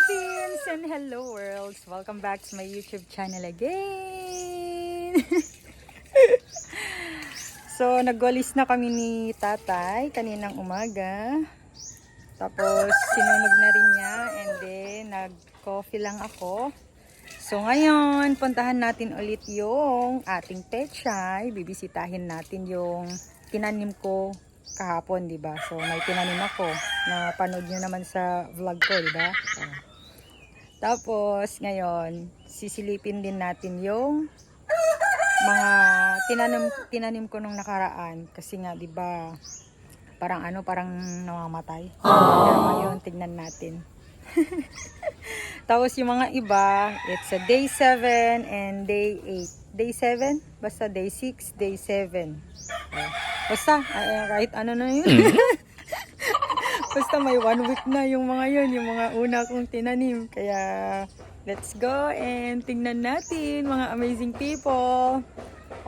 Philippines and hello world! Welcome back to my YouTube channel again! So, nagwalis na kami ni tatay kaninang umaga. Tapos, sinunog na rin niya and then, nag-coffee lang ako. So, ngayon, puntahan natin ulit yung ating pechay. Bibisitahin natin yung tinanim ko kahapon, di ba? So, may tinanim ako. Napanood nyo naman sa vlog ko, di ba? So, tapos, ngayon, sisilipin din natin yung mga tinanim ko nung nakaraan. Kasi nga, di ba, parang namamatay. Pero ngayon, tignan natin. Tapos, yung mga iba, it's a day 7 and day 8. Day 7, basta day 6, day 7. Basta, kahit ano na yun. Basta may 1 week na yung mga yun, yung mga una kong tinanim. Kaya, let's go and tingnan natin mga amazing people.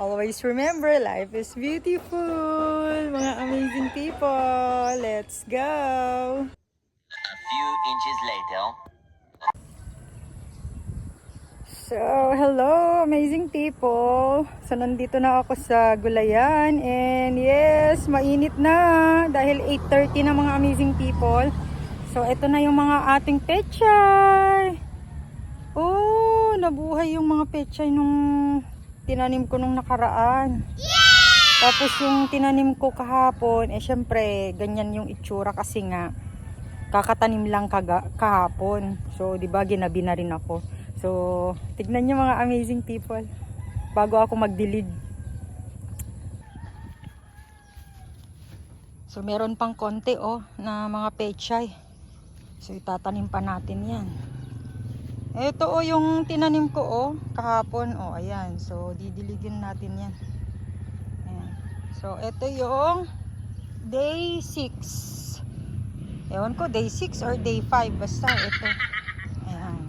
Always remember, life is beautiful. Mga amazing people. Let's go. A few inches later. So, hello amazing people. So, nandito na ako sa gulayan and yes, mainit na dahil 8:30 na mga amazing people. So, ito na yung mga ating pechay. Oh, nabuhay yung mga pechay nung tinanim ko nung nakaraan. Tapos yung tinanim ko kahapon, syempre, ganyan yung itsura kasi nga kakatanim lang kahapon. So, 'di ba, ginabi na rin ako. So, tignan niyo mga amazing people bago ako magdilig. So, meron pang konti na mga pechay. So, itatanim pa natin 'yan. Ito yung tinanim ko kahapon. Ayan. So, didiligin natin 'yan. Ayan. So, ito yung day 6. Ewan ko, day 6 or day 5. Basta ito. Ayan.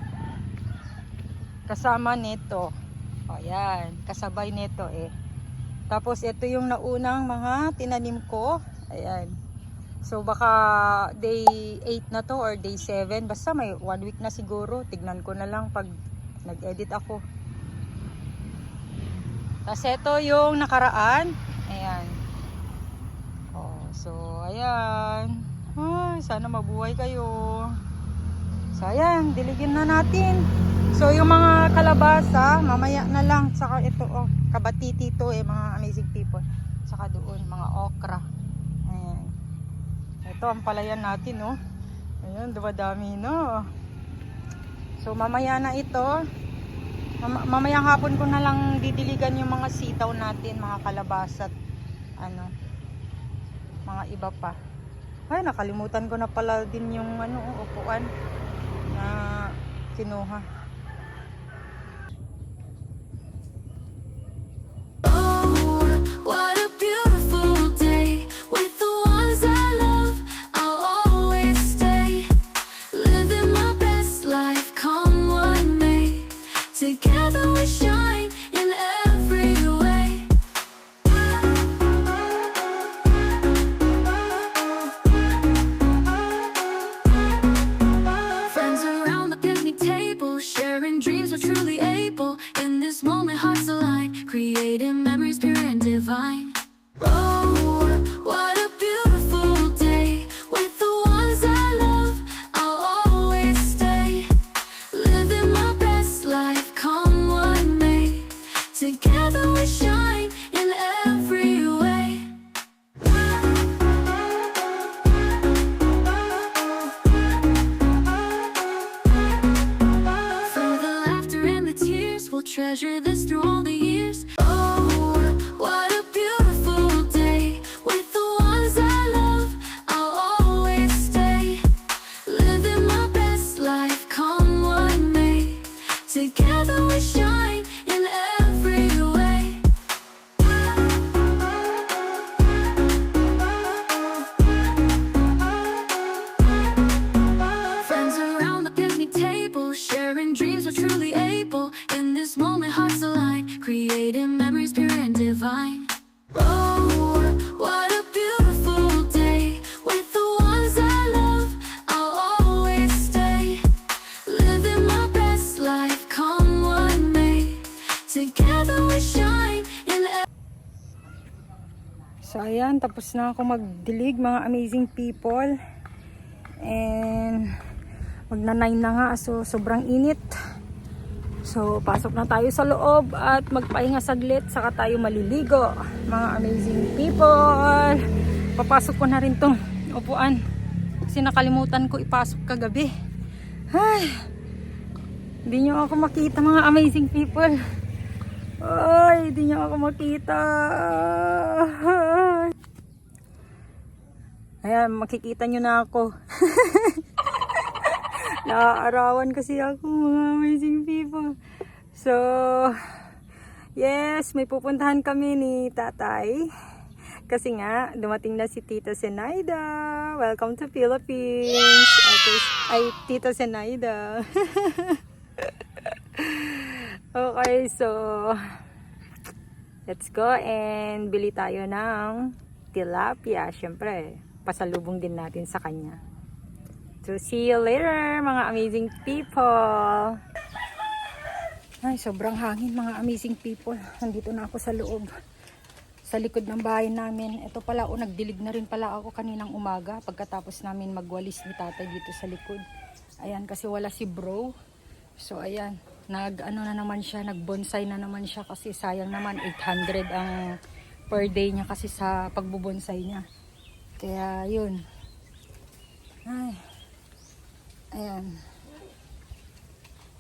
Kasama nito. Ayan. Kasabay nito Tapos ito yung naunang mga tinanim ko. Ayan. So baka day 8 na to or day 7. Basta may 1 week na siguro. Tignan ko na lang pag nag-edit ako. Tapos ito yung nakaraan. Ayan. So ayan. Sana mabuhay kayo. So ayan, diligin na natin. So yung mga kalabasa, mamaya na lang. Saka ito kabatiti to mga amazing people. Saka doon, mga okra. Ayan. Ito ang palayan natin Ayan, dumadami So mamaya na ito. Mamayang hapon ko na lang didiligan yung mga sitaw natin, mga kalabasa at mga iba pa. Ay, nakalimutan ko na pala din yung upuan na kinuha. What a beautiful day with the ones I love. I'll always stay, living my best life, come what may. Together we shine in every way. Friends around the picnic table, sharing dreams, we're truly able. In this moment, hearts align, creating memories pure and divine. Oh, what a beautiful day with the ones I love. I'll always stay, living my best life, come what may. Together we shine in every way. For the laughter and the tears, we'll treasure this through all the years. Oh, what a beautiful day with the ones I love. I'll always stay, living my best life, come what may. Together we shine in every way. Friends around the picnic table, sharing dreams, we're truly able. In this moment, hearts align, create So ayan, tapos na ako magdilig mga amazing people. And magna 9 na nga, so sobrang init. So pasok na tayo sa loob at magpahinga saglit, saka tayo maliligo mga amazing people. Papasok ko na rin tong upuan kasi nakalimutan ko ipasok kagabi. Ay, hindi nyo ako makita mga amazing people. Ay, hindi nyo ako makita. Ayan, makikita nyo na ako. Naaarawan kasi ako mga amazing people. So, yes, may pupuntahan kami ni tatay. Kasi nga, dumating na si Tita Zenaida. Welcome to Philippines. Ay, Tita Zenaida. Okay, so let's go and bili tayo ng tilapia. Siyempre, pasalubong din natin sa kanya. So, see you later, mga amazing people. Ay, sobrang hangin, mga amazing people. Nandito na ako sa loob. Sa likod ng bahay namin. Ito pala, nagdilig na rin pala ako kaninang umaga. Pagkatapos namin magwalis ni tatay dito sa likod. Ayan, kasi wala si bro. So, ayan. Nag-ano na naman siya, nag-bonsai na naman siya kasi sayang naman 800 ang per day niya kasi sa pagbubonsai niya. Kaya, yun. Ay. Ayan.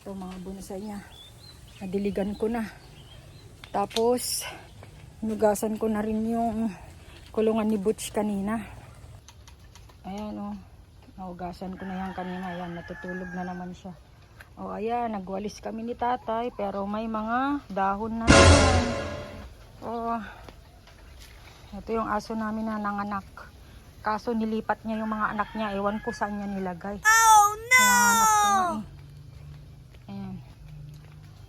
Ito mga bonsai niya. Nadiligan ko na. Tapos, hinugasan ko na rin yung kulungan ni Butch kanina. Ayan o. Nahugasan ko na yan kanina. Ayan, natutulog na naman siya. O ayan, nagwalis kami ni tatay. Pero may mga dahon na naman. O, ito yung aso namin na nanganak. Kaso nilipat niya yung mga anak niya. Ewan ko saan niya nilagay. Oh no! Nanganak ko nga eh. Ayan.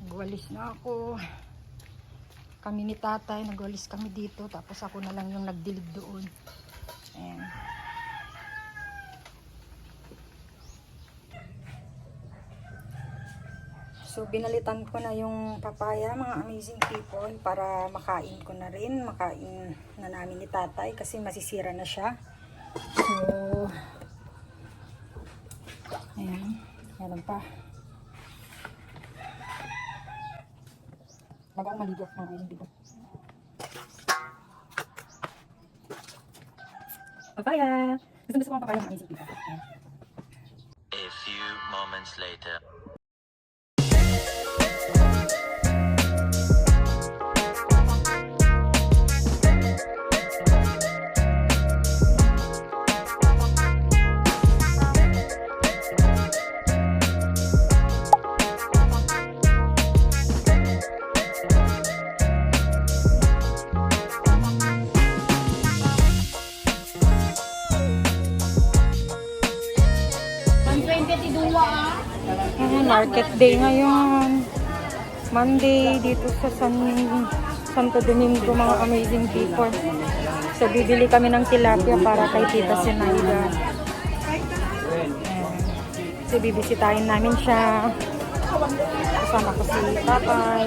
Nagwalis na ako. Kami ni tatay, nagwalis kami dito. Tapos ako na lang yung nagdilig doon. Ayan. So, binalitan ko na yung papaya, mga amazing people, para makain ko na rin. Makain na namin ni tatay kasi masisira na siya. So, ayan. Meron pa. Magang maligo, mga amazing people. Papaya! Gusto ko ang papaya, mga amazing people. Ayan. A few moments later. Market day ngayon. Monday dito sa Santo Domingo, mga amazing people. So bibili kami ng tilapia para kay Tita Zenaida. So bibisitahin namin siya. Kasama ko si tatay.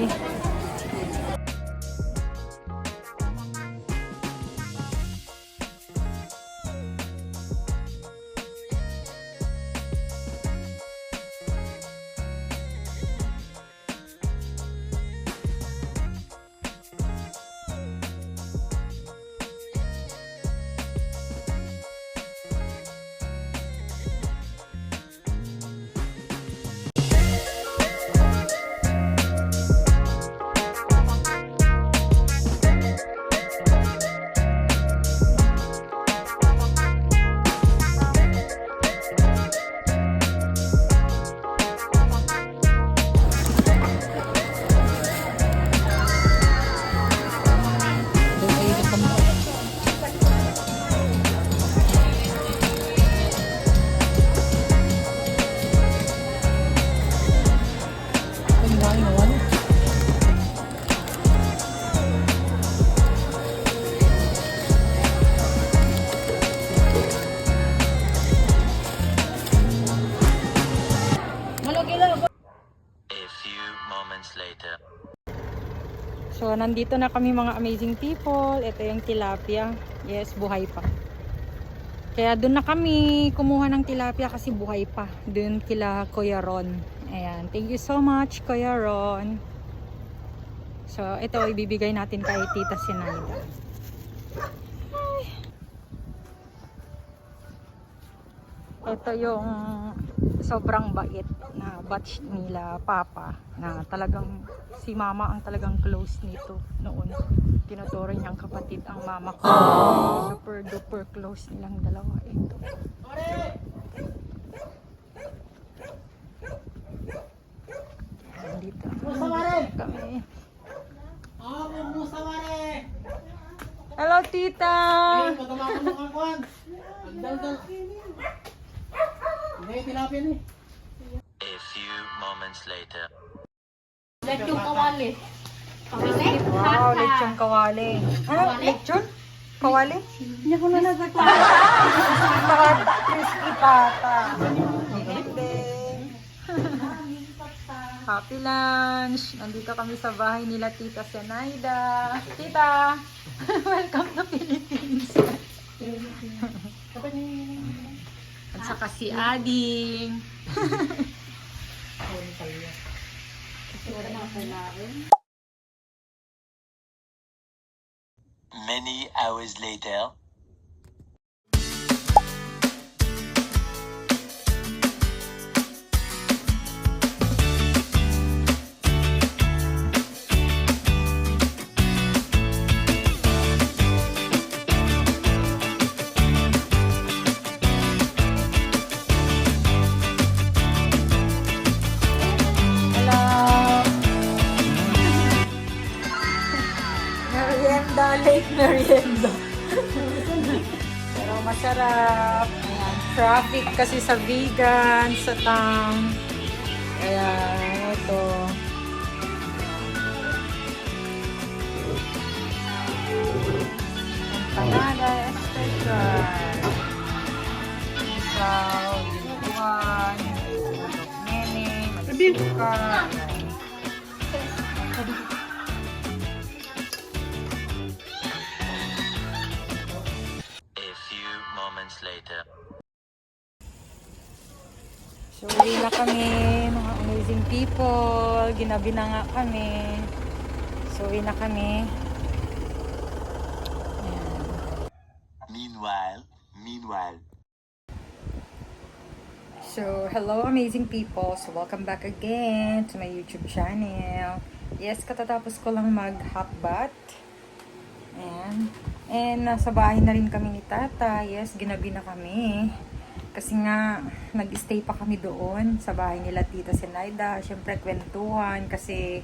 So, nandito na kami mga amazing people. Ito yung tilapia. Yes, buhay pa. Kaya doon na kami kumuha ng tilapia kasi buhay pa. Doon kila Kuya Ron. Ayan. Thank you so much, Kuya Ron. So, ito ibibigay natin kay Tita Sinaida. Ito yung sobrang bait na batch nila Papa na talagang si Mama ang talagang close nito noon. Tinuturo niyang kapatid ang mama ko. Super duper close nilang dalawa. Ito. Dito kami. Hello, Tita! A few moments later. Lechong kawali. Wow, lechong kawali. Ano? Lechon? Kawali? Hindi ko na nagpata. Crispy pata. Happy lunch. Nandito kami sa bahay nila Tita Sinaida. Tita! Welcome to Philippines. At saka si Ading. Many hours later. Hello! Merienda, late merienda. Pero masarap. Ayan, traffic kasi sa vegan, sa town. Ayan, ito. Empanada, especial. Isaw, binubuan, nene, magsuka. A few moments later. So, uwi na kami, mga amazing people. Ginabi na nga kami. So, uwi na kami. Ayan. Meanwhile. So, hello amazing people. So, welcome back again to my YouTube channel. Yes, katatapos ko lang mag-hot bath. Ayan. And nasa bahay na rin kami ni Tata. Yes, ginabi na kami. Kasi nga, nag-stay pa kami doon sa bahay nila Tita Sinaida. Siyempre, kwentuhan kasi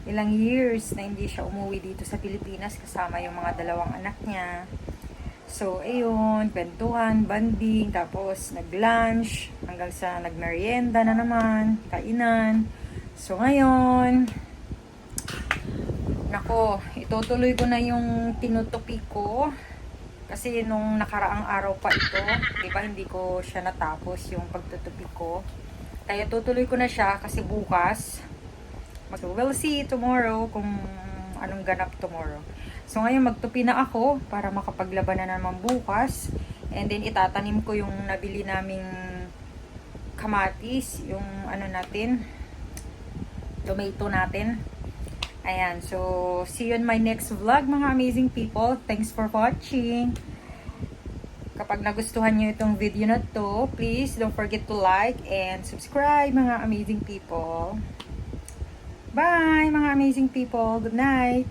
ilang years na hindi siya umuwi dito sa Pilipinas kasama yung mga dalawang anak niya. So, ayun, kwentuhan, banding, tapos nag-lunch, hanggang sa nag-merienda na naman, kainan. So, ngayon, nako, itutuloy ko na yung tinutupi ko. Kasi nung nakaraang araw pa ito, di ba hindi ko siya natapos yung pagtutupi ko. Kaya tutuloy ko na siya kasi bukas. So, we'll see tomorrow kung anong ganap tomorrow. So, ngayon magtupi na ako para makapaglaban na naman bukas. And then, itatanim ko yung nabili naming kamatis, yung ano natin, tomato natin. Ayan, so, see you in my next vlog, mga amazing people. Thanks for watching. Kapag nagustuhan nyo itong video na to, please don't forget to like and subscribe, mga amazing people. Bye, mga amazing people. Good night.